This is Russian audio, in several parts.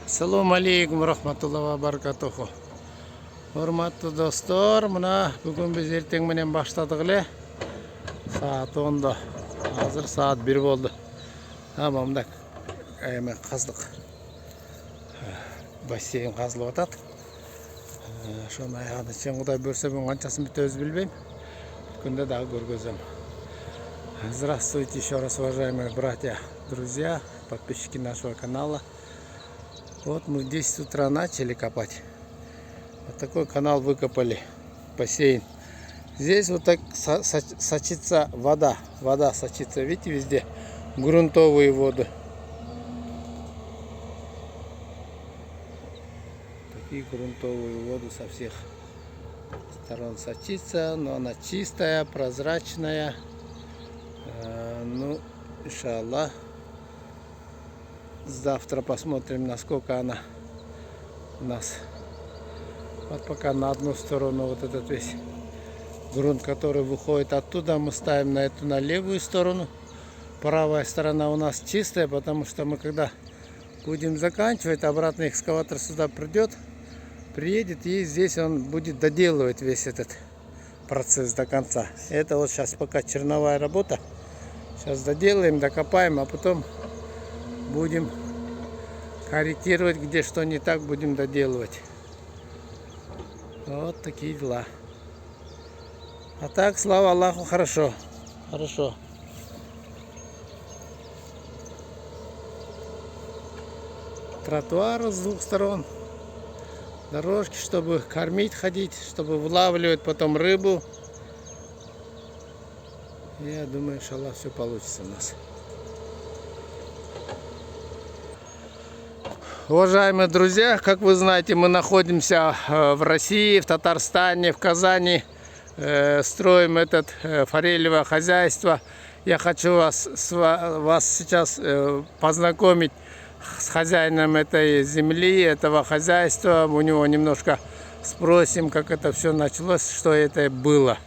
Assalomu alaykum rahmatullohi va barakatuhu. Hurmatli do'stlar, mana bugun biz erteng bilan boshladik ele. Saat 10'da. Hozir saat 1 bo'ldi. Tamamda ayame qazdiq. Basseyn qazilib Şu ayağını için Xudoy bersa ben qanchasini bitta o'z bilmayman. Kunda da ko'rgazam. Здравствуйте еще раз, уважаемые братья, друзья, подписчики нашего канала. Вот мы в 10 утра начали копать. Вот такой канал выкопали, бассейн. Здесь вот так сочится вода. Вода сочится, видите, везде грунтовые воды. Такие грунтовые воды со всех сторон сочится, но она чистая, прозрачная. Ну, иншаллах. Завтра посмотрим, насколько она у нас. Вот пока на одну сторону вот этот весь грунт, который выходит оттуда, мы ставим на эту, на левую сторону. Правая сторона у нас чистая, потому что мы когда будем заканчивать, обратно экскаватор сюда приедет, и здесь он будет доделывать весь этот процесс до конца. Это вот сейчас пока черновая работа. Сейчас доделаем, докопаем, а потом будем корректировать, где что не так, будем доделывать. Вот такие дела. А так, слава Аллаху, хорошо. Хорошо. Тротуар с двух сторон. Дорожки, чтобы кормить, ходить, чтобы вылавливать потом рыбу. Я думаю, иншаллах, все получится у нас. Уважаемые друзья, как вы знаете, мы находимся в России, в Татарстане, в Казани. Строим это форелевое хозяйство. Я хочу вас сейчас познакомить с хозяином этой земли, этого хозяйства. У него немножко спросим, как это все началось, что это было.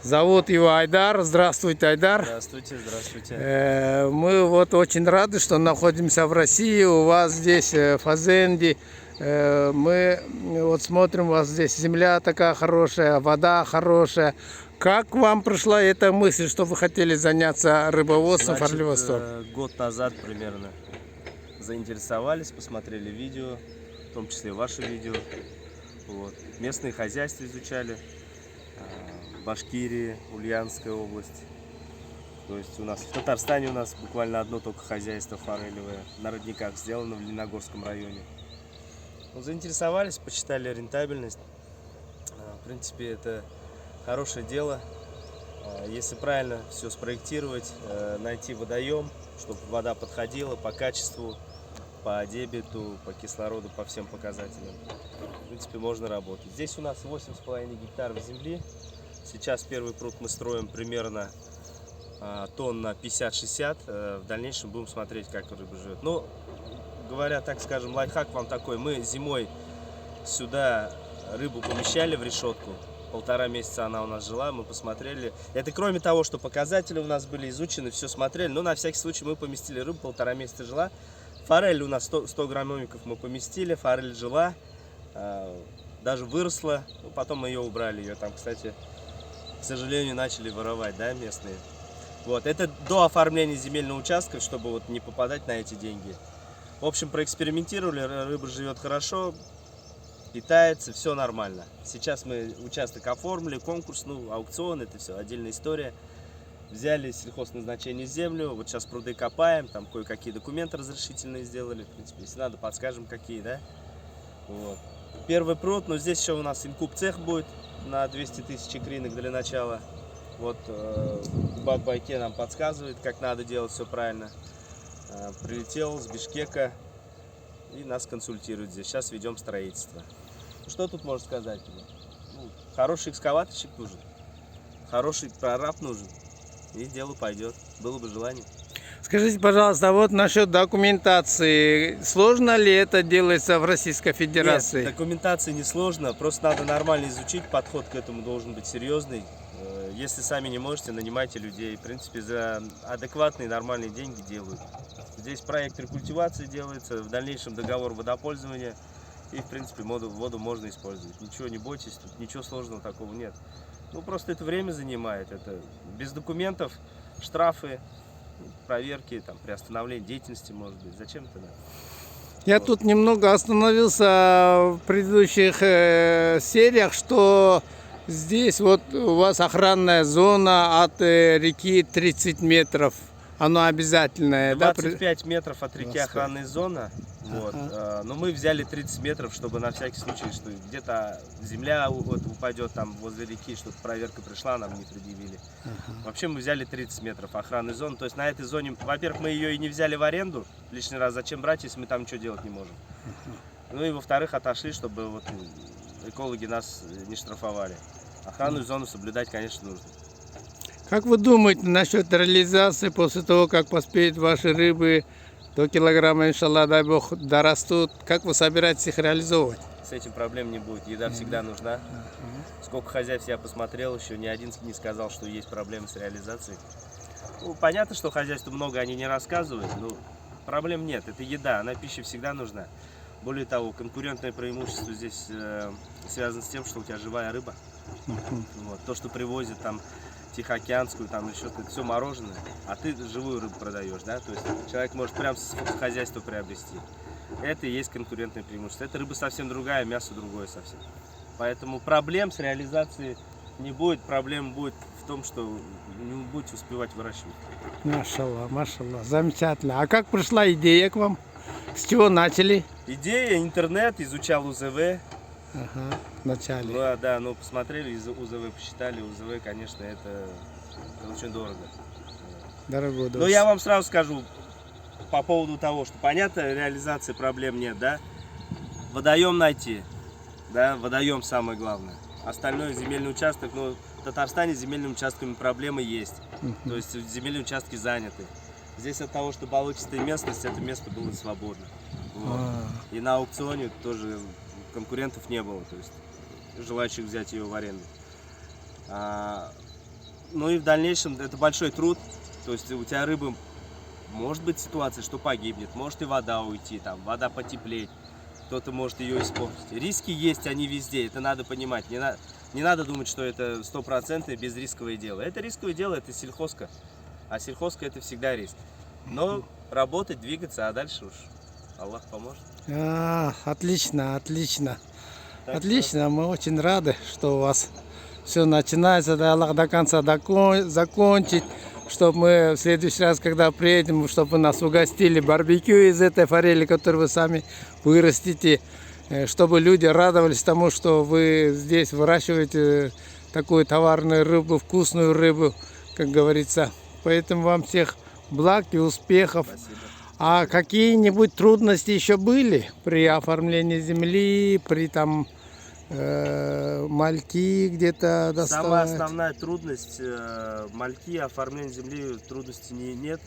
Зовут его Айдар. Здравствуйте, Айдар. Здравствуйте, здравствуйте. Мы вот очень рады, что находимся в России. У вас здесь Фазенди. Мы вот смотрим, у вас здесь земля такая хорошая, вода хорошая. Как вам пришла эта мысль, что вы хотели заняться рыбоводством, форелеводством? Год назад примерно заинтересовались, посмотрели видео, в том числе ваше видео. Вот. Местные хозяйства изучали. Башкирия, Ульяновская область. То есть у нас в Татарстане у нас буквально одно только хозяйство форелевое на родниках сделано в Лениногорском районе. Ну, заинтересовались, посчитали рентабельность. В принципе, это хорошее дело. Если правильно все спроектировать, найти водоем, чтобы вода подходила по качеству, по дебету, по кислороду, по всем показателям. В принципе, можно работать. Здесь у нас 8,5 гектаров земли. Сейчас первый пруд мы строим примерно тонн на 50-60. В дальнейшем будем смотреть, как рыба живет. Но, говоря, так скажем, лайфхак вам такой. Мы зимой сюда рыбу помещали в решетку. 1,5 месяца она у нас жила, мы посмотрели. Это кроме того, что показатели у нас были изучены, все смотрели. Но на всякий случай мы поместили рыбу, 1,5 месяца жила. Форель у нас 100 граммовиков мы поместили. Форель жила, даже выросла. Потом мы ее убрали. Ее там, кстати, к сожалению, начали воровать, да, местные. Вот, это до оформления земельного участка, чтобы вот не попадать на эти деньги. В общем, проэкспериментировали, рыба живет хорошо, питается, все нормально. Сейчас мы участок оформили, конкурс, ну, аукцион, это все отдельная история. Взяли сельхозназначение землю, вот сейчас пруды копаем, там кое-какие документы разрешительные сделали, в принципе, если надо, подскажем, какие, да. Вот. Первый пруд, но здесь еще у нас инкуб цех будет на 200 тысяч икринок для начала. Вот Бак-Байке нам подсказывает, как надо делать все правильно. Прилетел с Бишкека и нас консультирует здесь. Сейчас ведем строительство. Что тут можно сказать? Ну, хороший экскаваторщик нужен, хороший прораб нужен, и дело пойдет. Было бы желание. Скажите, пожалуйста, а вот насчет документации, сложно ли это делается в Российской Федерации? Нет, документация не сложно, просто надо нормально изучить, подход к этому должен быть серьезный. Если сами не можете, нанимайте людей. В принципе, за адекватные, нормальные деньги делают. Здесь проект рекультивации делается, в дальнейшем договор водопользования. И, в принципе, воду можно использовать. Ничего не бойтесь, тут ничего сложного такого нет. Ну, просто это время занимает. Это без документов, штрафы, проверки, там, приостановление деятельности, может быть. Зачем это надо? Я тут немного остановился в предыдущих сериях, что здесь вот у вас охранная зона от реки 30 метров. Оно обязательное, 25 метров от реки 25. охранная зона. Вот. Но мы взяли 30 метров, чтобы на всякий случай, что где-то земля вот упадет там возле реки, чтобы проверка пришла, нам не предъявили. Вообще мы взяли 30 метров охранной зоны. То есть на этой зоне, во-первых, мы ее и не взяли в аренду лишний раз. Зачем брать, если мы там ничего делать не можем? Ну и во-вторых, отошли, чтобы вот экологи нас не штрафовали. Охранную зону соблюдать, конечно, нужно. Как вы думаете насчет реализации после того, как поспеют ваши рыбы до килограмма, иншаллах, дай бог, дорастут? Как вы собираетесь их реализовывать? С этим проблем не будет. Еда всегда нужна. Сколько хозяйств я посмотрел, еще ни один не сказал, что есть проблемы с реализацией. Ну, понятно, что хозяйству много они не рассказывают, но проблем нет. Это еда, она пища всегда нужна. Более того, конкурентное преимущество здесь связано с тем, что у тебя живая рыба. Вот. То, что привозят там тихоокеанскую, там еще что-то, все мороженое, а ты живую рыбу продаешь, да, то есть человек может прямо с хозяйства приобрести. Это и есть конкурентное преимущество. Это рыба совсем другая, мясо другое совсем. Поэтому проблем с реализацией не будет, проблем будет в том, что не будете успевать выращивать. Машаллах, машаллах, замечательно. А как пришла идея к вам? С чего начали? Идея, интернет, изучал УЗВ. Ага, в начале. Ну, да, ну посмотрели, УЗВ посчитали, УЗВ, конечно, это очень дорого. Дорогой Но дождь. я вам сразу скажу по поводу того, что понятно, реализации проблем нет, да? Водоем найти, да, водоем самое главное. Остальное земельный участок, ну, в Татарстане с земельными участками проблемы есть. То есть земельные участки заняты. Здесь от того, что болотистая местность, это место было свободно. Вот. И на аукционе тоже конкурентов не было, то есть желающих взять ее в аренду. Ну и в дальнейшем это большой труд, то есть у тебя рыбы, может быть ситуация, что погибнет, может и вода уйти, там вода потеплеть, кто-то может ее испортить. Риски есть, они везде, это надо понимать, не надо думать, что это стопроцентное безрисковое дело. Это рисковое дело, это сельхозка, а сельхозка это всегда риск. Но работать, двигаться, а дальше уж Аллах поможет. Отлично, отлично. Так Отлично, мы очень рады, что у вас все начинается, да, Аллах до конца закончить, чтобы мы в следующий раз, когда приедем, чтобы вы нас угостили барбекю из этой форели, которую вы сами вырастите, чтобы люди радовались тому, что вы здесь выращиваете такую товарную рыбу, вкусную рыбу, как говорится. Поэтому вам всех благ и успехов. Спасибо. А какие-нибудь трудности еще были при оформлении земли, при там мальки где-то доставать? Самая основная трудность мальки, оформление земли, трудностей нет.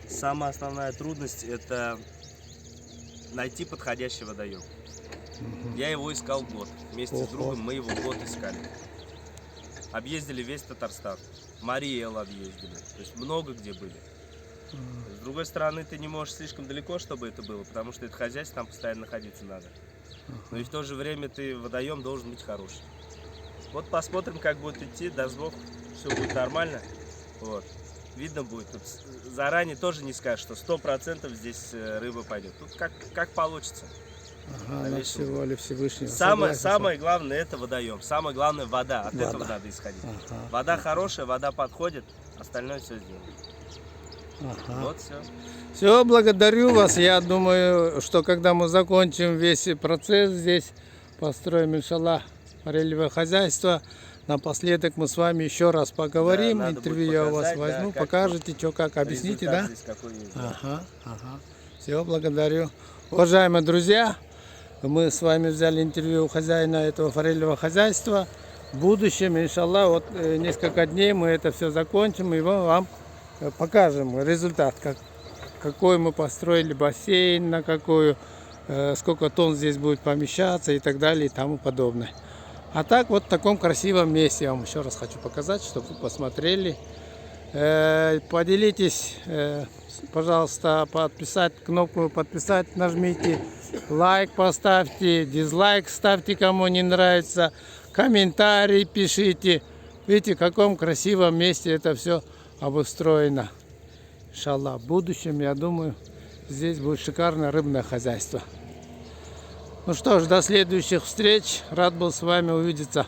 Самая основная трудность это найти подходящий водоем. Я его искал год. Вместе с другом мы его год искали. Объездили весь Татарстан. Мариэл объездили. То есть много где были. С другой стороны, ты не можешь слишком далеко, чтобы это было, потому что это хозяйство, там постоянно находиться надо. Но и в то же время водоем должен быть хороший. Вот посмотрим, как будет идти, даст Бог, все будет нормально. Вот. Видно будет. Тут заранее тоже не скажешь, что 100% здесь рыба пойдет. Тут как получится. На все воля Всевышнего. Самое главное это водоем. Самое главное вода. От этого надо исходить. Вода хорошая, вода подходит, остальное все сделано. Вот все. Все, благодарю вас. Я думаю, что когда мы закончим весь процесс здесь, построим, иншаллах, форелевое хозяйство, напоследок мы с вами еще раз поговорим. Да, интервью я у вас возьму, покажете, что как, объясните, да? Здесь какой есть, да? Все, благодарю. Уважаемые друзья, мы с вами взяли интервью у хозяина этого форелевого хозяйства. В будущем, иншаллах, вот несколько дней мы это все закончим и вам покажем результат, какой мы построили бассейн, на какую, сколько тонн здесь будет помещаться и так далее и тому подобное. А так вот в таком красивом месте я вам еще раз хочу показать, чтобы вы посмотрели. Поделитесь, пожалуйста, подписать, кнопку подписать нажмите, лайк поставьте, дизлайк ставьте, кому не нравится, комментарий пишите. Видите, в каком красивом месте это все обустроено. Иншаллах, в будущем, я думаю, здесь будет шикарное рыбное хозяйство. Ну что ж, до следующих встреч. Рад был с вами увидеться.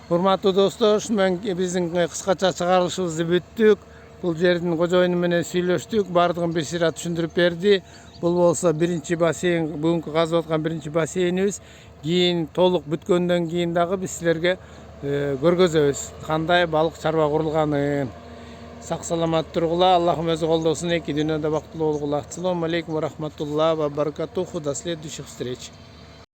Урматтуу достор, биздин кыскача чыгарылышыбызды бүттүк. Бул жердин кожоюну менен сүйлөштүк. Бардыгын бир сыйра түшүндүрүп берди. Бул болсо биринчи бассейн, бүгүнкү казып аткан биринчи бассейнибиз. Кийин толук бүткөндөн кийин дагы биз силерге көргөзөбүз кандай балык чарба курулганын. Сак саламат тургула, Аллахым өзү колдосун, эки дүйнөдө бактылуу болгула. Ассаламу алейкум ва рахматуллахи ва баракатуху. До следующих встреч.